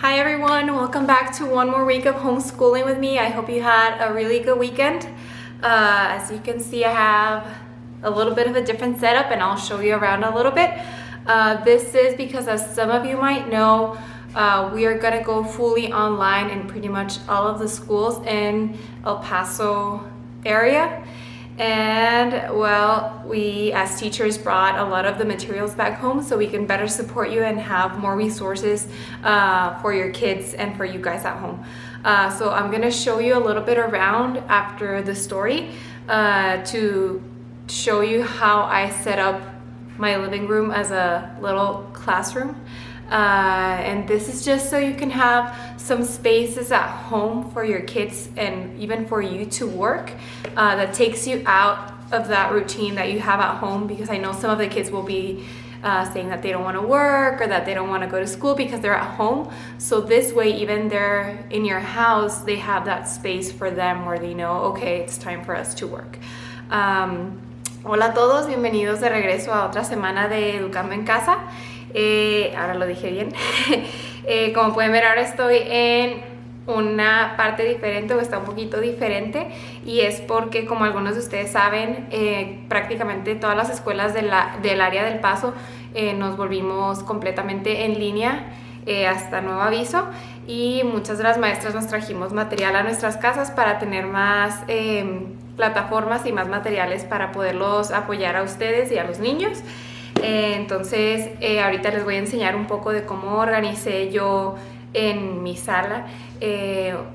Hi everyone, welcome back to one more week of homeschooling with me. I hope you had a really good weekend. As you can see, I have a little bit of a different setup and I'll show you around a little bit. This is because, as some of you might know, we are gonna go fully online in pretty much all of the schools in El Paso area. And well, we as teachers brought a lot of the materials back home so we can better support you and have more resources for your kids and for you guys at home. So I'm gonna show you a little bit around after the story to show you how I set up my living room as a little classroom. And this is just so you can have some spaces at home for your kids and even for you to work that takes you out of that routine that you have at home, because I know some of the kids will be saying that they don't want to work or that they don't want to go to school because they're at home. So this way, even they're in your house, they have that space for them where they know, okay, it's time for us to work. Hola a todos, bienvenidos de regreso a otra semana de Educando en Casa. Ahora lo dije bien. Como pueden ver, ahora estoy en una parte diferente, o está un poquito diferente, y es porque, como algunos de ustedes saben, prácticamente todas las escuelas del área del Paso nos volvimos completamente en línea hasta nuevo aviso, y muchas de las maestras nos trajimos material a nuestras casas para tener más plataformas y más materiales para poderlos apoyar a ustedes y a los niños. Entonces ahorita les voy a enseñar un poco de cómo organicé yo en mi sala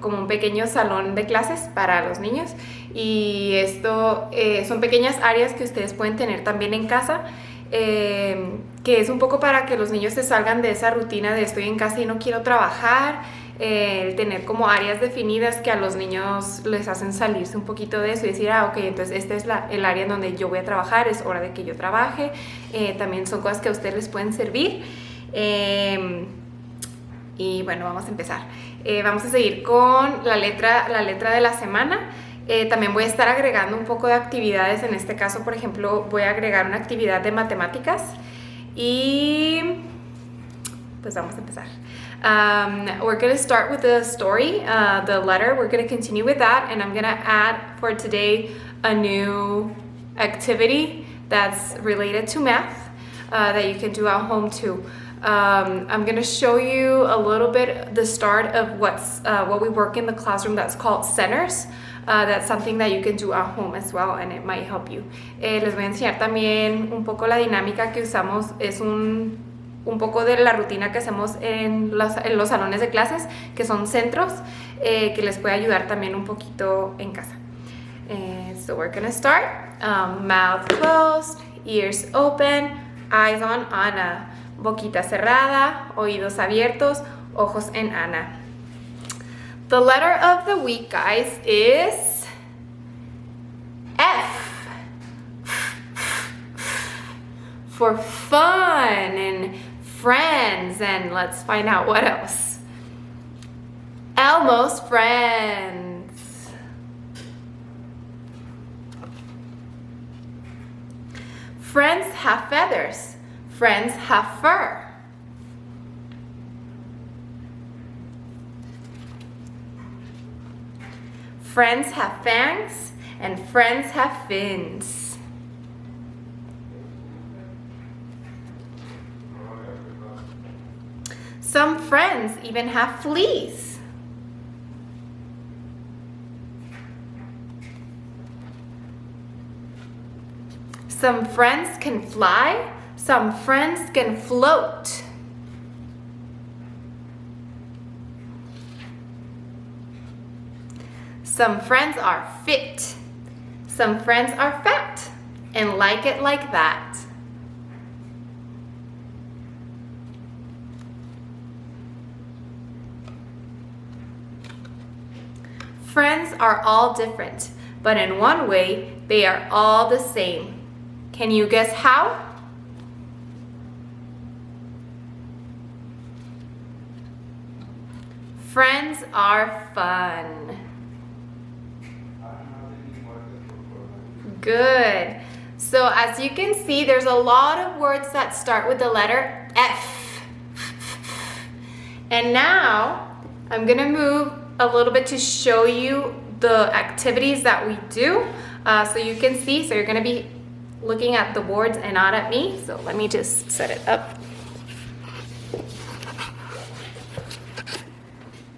como un pequeño salón de clases para los niños, y esto son pequeñas áreas que ustedes pueden tener también en casa, que es un poco para que los niños se salgan de esa rutina de estoy en casa y no quiero trabajar. El tener como áreas definidas que a los niños les hacen salirse un poquito de eso y decir, ok, entonces esta es el área en donde yo voy a trabajar, es hora de que yo trabaje. También son cosas que a ustedes les pueden servir. Y bueno, vamos a empezar. Vamos a seguir con la letra de la semana. También voy a estar agregando un poco de actividades. En este caso, por ejemplo, voy a agregar una actividad de matemáticas. Y pues vamos a empezar. We're going to start with the story, the letter. We're going to continue with that, and I'm going to add for today a new activity that's related to math that you can do at home too. I'm going to show you a little bit the start of what we work in the classroom that's called centers. That's something that you can do at home as well, and it might help you. Les voy a enseñar también un poco la dinámica que usamos. Es un poco de la rutina que hacemos en los salones de clases, que son centros, que les puede ayudar también un poquito en casa. So we're gonna start. Mouth closed, ears open, eyes on Ana. Boquita cerrada, oídos abiertos, ojos en Ana. The letter of the week, guys, is F. For fun and friends, and let's find out what else. Elmo's friends. Friends have feathers. Friends have fur. Friends have fangs, and friends have fins. Some friends even have fleas. Some friends can fly, some friends can float. Some friends are fit, some friends are fat, and like it like that. Friends are all different, but in one way, they are all the same. Can you guess how? Friends are fun. Good. So as you can see, there's a lot of words that start with the letter F. And now I'm gonna move a little bit to show you the activities that we do so you can see. So you're gonna be looking at the boards and not at me. So let me just set it up.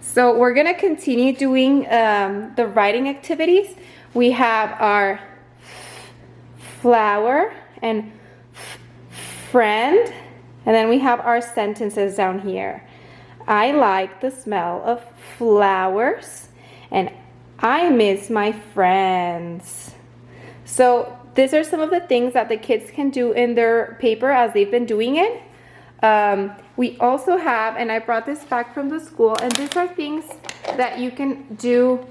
So we're gonna continue doing the writing activities. We have our flower and friend, and then we have our sentences down here. I like the smell of flowers, and I miss my friends. So these are some of the things that the kids can do in their paper as they've been doing it. We also have, and I brought this back from the school, and these are things that you can do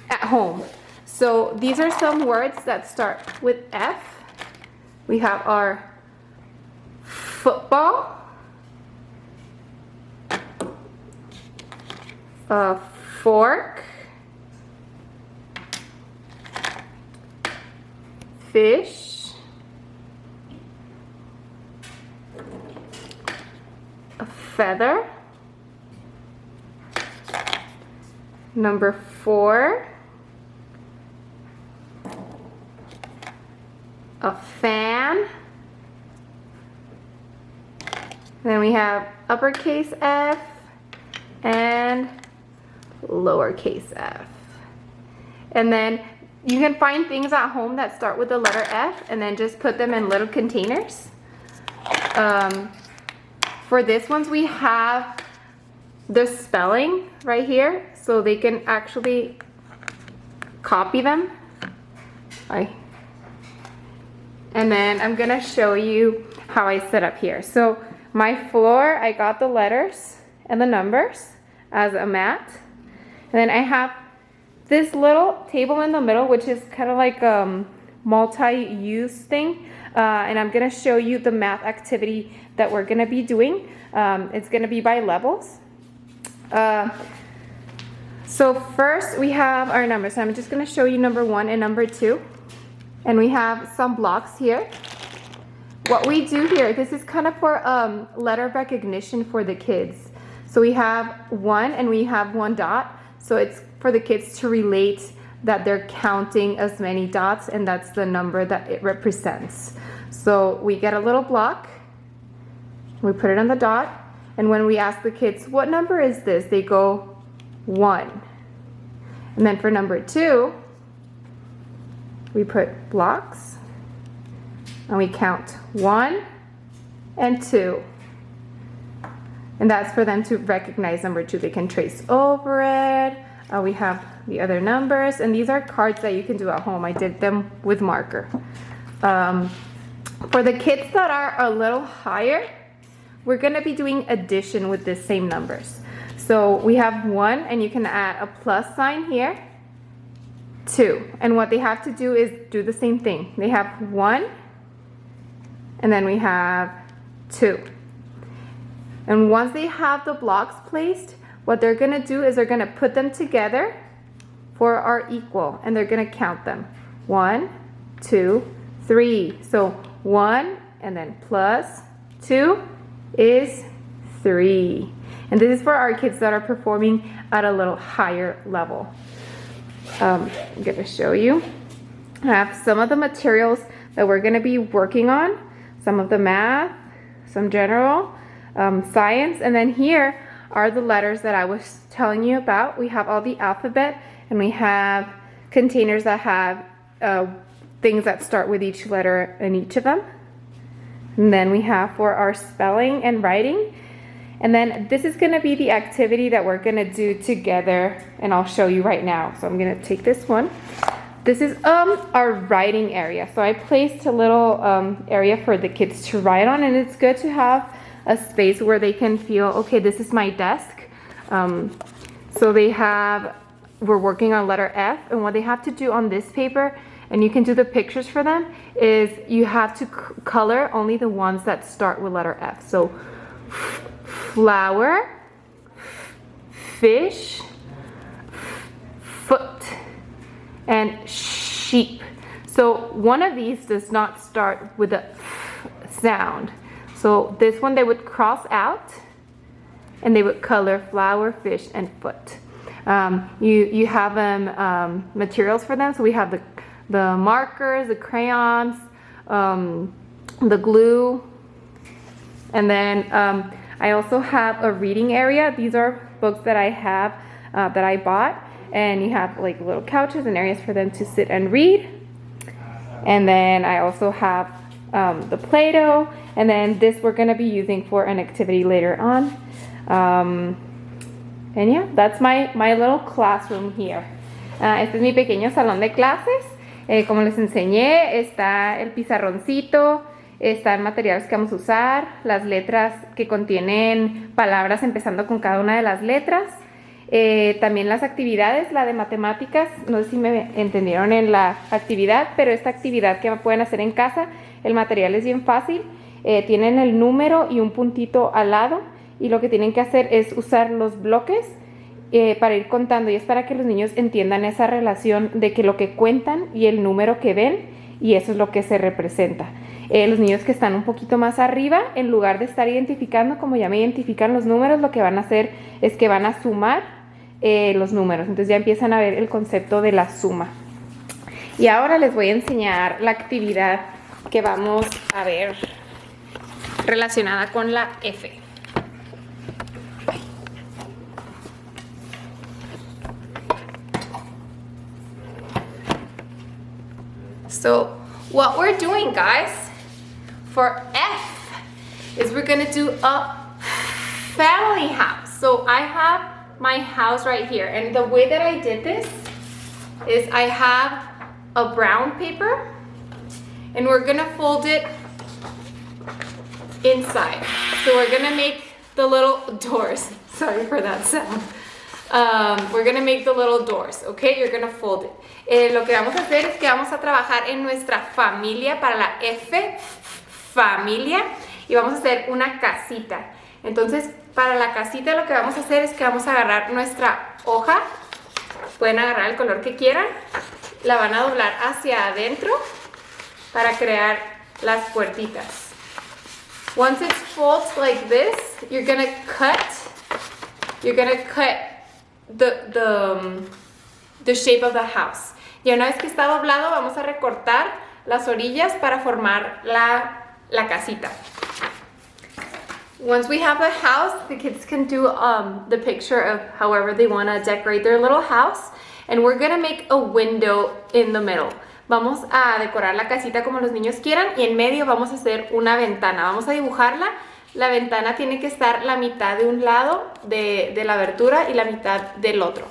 at home. So these are some words that start with F. We have our football, a fork, fish, a feather, number 4, a fan, then we have uppercase F and lowercase f. And then you can find things at home that start with the letter F and then just put them in little containers. For this ones we have the spelling right here so they can actually copy them. And then I'm gonna show you how I set up here. So my floor, I got the letters and the numbers as a mat. And then I have this little table in the middle, which is kind of like a multi-use thing. And I'm gonna show you the math activity that we're gonna be doing. It's gonna be by levels. So first we have our numbers. So I'm just gonna show you number 1 and number 2. And we have some blocks here. What we do here, this is kind of for letter recognition for the kids. So we have 1 and we have 1 dot. So it's for the kids to relate that they're counting as many dots and that's the number that it represents. So we get a little block, we put it on the dot, and when we ask the kids, what number is this? They go 1. And then for number 2, we put blocks and we count 1 and 2. And that's for them to recognize number 2. They can trace over it. We have the other numbers, and these are cards that you can do at home. I did them with marker. For the kids that are a little higher, we're gonna be doing addition with the same numbers. So we have 1, and you can add a plus sign here, 2. And what they have to do is do the same thing. They have 1, and then we have 2. And once they have the blocks placed, what they're gonna do is they're gonna put them together for our equal, and they're gonna count them. 1, 2, 3. So 1 and then plus 2 is 3. And this is for our kids that are performing at a little higher level. I'm gonna show you. I have some of the materials that we're gonna be working on, some of the math, some general, science, and then here are the letters that I was telling you about. We have all the alphabet, and we have containers that have things that start with each letter in each of them. And then we have for our spelling and writing. And then this is gonna be the activity that we're gonna do together, and I'll show you right now. So I'm gonna take this one. This is our writing area. So I placed a little area for the kids to write on, and it's good to have a space where they can feel, okay, this is my desk. So we're working on letter F, and what they have to do on this paper, and you can do the pictures for them, is you have to color only the ones that start with letter F. So flower, fish, foot, and sheep. So one of these does not start with a sound. So this one they would cross out, and they would color flower, fish, and foot. You have them materials for them. So we have the markers, the crayons, the glue, and then I also have a reading area. These are books that I have that I bought, and you have like little couches and areas for them to sit and read. And then I also have the Play-Doh, and then this we're going to be using for an activity later on. And yeah, that's my little classroom here. Este es mi pequeño salón de clases. Como les enseñé, está el pizarroncito, están materiales que vamos a usar, las letras que contienen palabras empezando con cada una de las letras. También las actividades, la de matemáticas, no sé si me entendieron en la actividad, pero esta actividad que pueden hacer en casa, el material es bien fácil. Tienen el número y un puntito al lado, y lo que tienen que hacer es usar los bloques para ir contando, y es para que los niños entiendan esa relación de que lo que cuentan y el número que ven, y eso es lo que se representa. Los niños que están un poquito más arriba, en lugar de estar identificando, como ya me identifican los números, lo que van a hacer es que van a sumar los números. Entonces ya empiezan a ver el concepto de la suma. Y ahora les voy a enseñar la actividad que vamos a ver relacionada con la F. So what we're doing, guys, for F is we're gonna do a family house. So I have my house right here, and the way that I did this is I have a brown paper, and we're gonna fold it inside. So we're gonna make the little doors. Sorry for that sound. We're gonna make the little doors, okay? You're gonna fold it. Lo que vamos a hacer es que vamos a trabajar en nuestra familia para la F, familia, y vamos a hacer una casita. Entonces, para la casita lo que vamos a hacer es que vamos a agarrar nuestra hoja, pueden agarrar el color que quieran, la van a doblar hacia adentro para crear las puertitas. Once it's folded like this, you're gonna cut the shape of the house. Y una vez que está doblado, vamos a recortar las orillas para formar la casita. Once we have a house, the kids can do the picture of however they want to decorate their little house. And we're gonna make a window in the middle. Vamos a decorar la casita como los niños quieran, y en medio vamos a hacer una ventana. Vamos a dibujarla. La ventana tiene que estar la mitad de un lado de la abertura y la mitad del otro.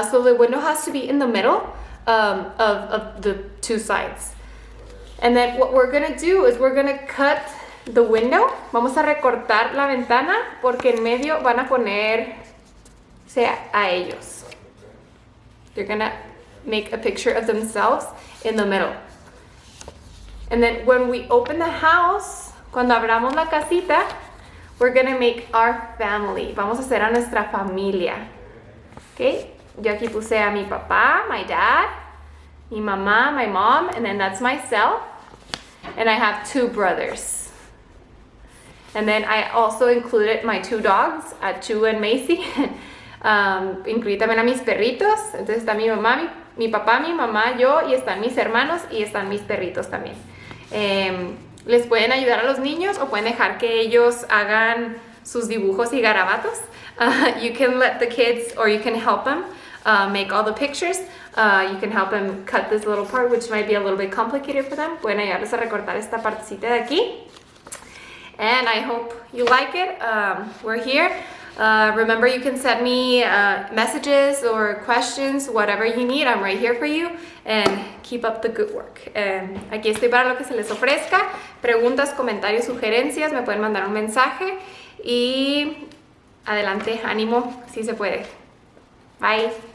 So the window has to be in the middle of the two sides. And then what we're gonna do is we're gonna cut the window. Vamos a recortar la ventana porque en medio van a ponerse a ellos. They're gonna make a picture of themselves in the middle. And then when we open the house, cuando abramos la casita, we're gonna make our family. Vamos a hacer a nuestra familia. Okay? Yo aquí puse a mi papá, my dad, mi mamá, my mom, and then that's myself. And I have 2 brothers. And then I also included my 2 dogs, Chu and Macy. Incluí también a mis perritos. Entonces está mi mamá, mi papá, mi mamá, yo, y están mis hermanos y están mis perritos también. Les pueden ayudar a los niños o pueden dejar que ellos hagan sus dibujos y garabatos. You can let the kids, or you can help them make all the pictures. You can help them cut this little part, which might be a little bit complicated for them. Pueden ayudarles a recortar esta partecita de aquí. And I hope you like it. We're here. Remember, you can send me messages or questions, whatever you need. I'm right here for you. And keep up the good work. Aquí estoy para lo que se les ofrezca. Preguntas, comentarios, sugerencias, me pueden mandar un mensaje. Y adelante, ánimo, si se puede. Bye.